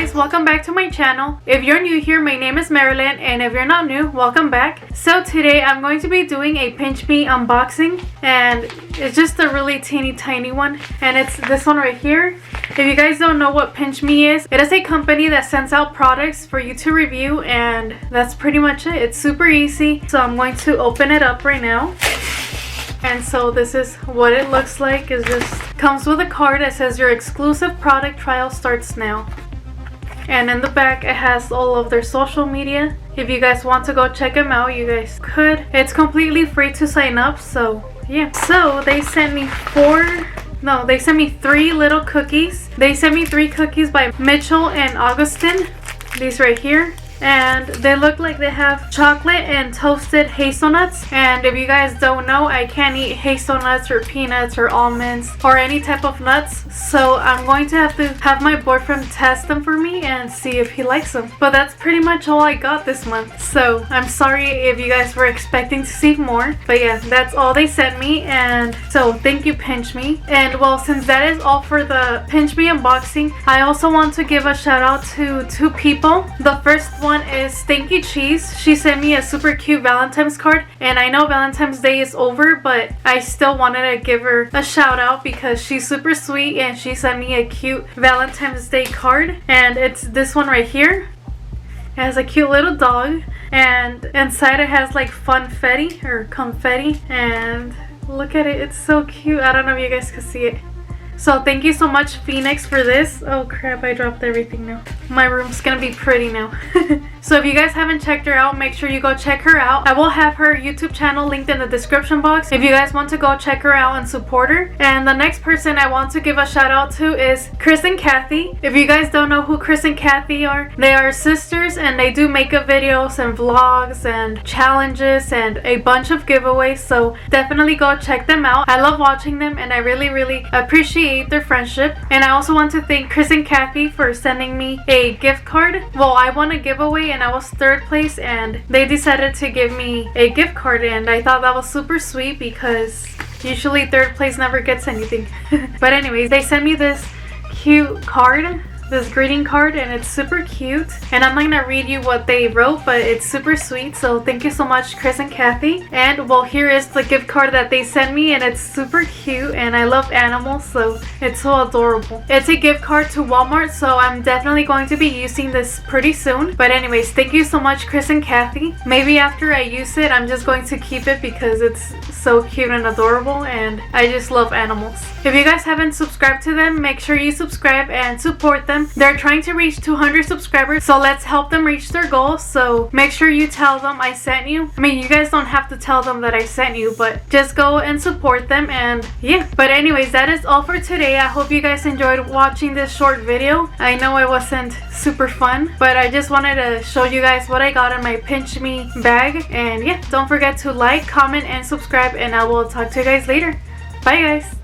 guys, welcome back to my channel. If you're new here, my name is Marilyn, and if you're not new, welcome back. So today I'm going to be doing a PinchMe unboxing, and it's just a really teeny tiny one, and it's this one right here. If you guys don't know what PinchMe is, it is a company that sends out products for you to review, and that's pretty much it. It's super easy. So I'm going to open it up right now. And so this is what it looks like. It just comes with a card that says your exclusive product trial starts now. And in the back it has all of their social media. If you guys want to go check them out, you guys could. It's completely free to sign up, so yeah. So they sent me three little cookies. They sent me 3 cookies by Mitchell and Augustine. These right here. And they look like they have chocolate and toasted hazelnuts. And if you guys don't know, I can't eat hazelnuts or peanuts or almonds or any type of nuts. So I'm going to have my boyfriend test them for me and see if he likes them. But that's pretty much all I got this month. So I'm sorry if you guys were expecting to see more. But yeah, that's all they sent me. And so thank you, PinchMe. And well, since that is all for the PinchMe unboxing, I also want to give a shout out to 2 people. The first one is Stanky Cheese. She sent me a super cute Valentine's card, and I know Valentine's Day is over, but I still wanted to give her a shout out because she's super sweet and she sent me a cute Valentine's Day card, and it's this one right here. It has a cute little dog, and inside it has like confetti, and look at it, it's so cute. I don't know if you guys can see it. So thank you so much, Phoenix, for this. Oh crap, I dropped everything now. My room's gonna be pretty now. So if you guys haven't checked her out, make sure you go check her out. I will have her YouTube channel linked in the description box if you guys want to go check her out and support her. And the next person I want to give a shout out to is Chris and Kathy. If you guys don't know who Chris and Kathy are, they are sisters, and they do makeup videos and vlogs and challenges and a bunch of giveaways. So definitely go check them out. I love watching them, and I really appreciate their friendship. And I also want to thank Chris and Kathy for sending me a gift card. Well, I won a giveaway and I was 3rd place, and they decided to give me a gift card, and I thought that was super sweet because usually 3rd place never gets anything. But anyways, they sent me this cute card, this greeting card, and it's super cute. And I'm not gonna read you what they wrote, but it's super sweet. So thank you so much, Chris and Kathy. And well, here is the gift card that they sent me, and it's super cute, and I love animals, so it's so adorable. It's a gift card to Walmart, so I'm definitely going to be using this pretty soon. But anyways, thank you so much, Chris and Kathy. Maybe after I use it, I'm just going to keep it because it's so cute and adorable, and I just love animals. If you guys haven't subscribed to them, make sure you subscribe and support them. They're trying to reach 200 subscribers, so let's help them reach their goal. So make sure you tell them I sent you. I mean, you guys don't have to tell them that I sent you, but just go and support them. And yeah, but anyways, that is all for today. I hope you guys enjoyed watching this short video. I know it wasn't super fun, but I just wanted to show you guys what I got in my PinchMe bag. And yeah, don't forget to like, comment, and subscribe, and I will talk to you guys later. Bye guys.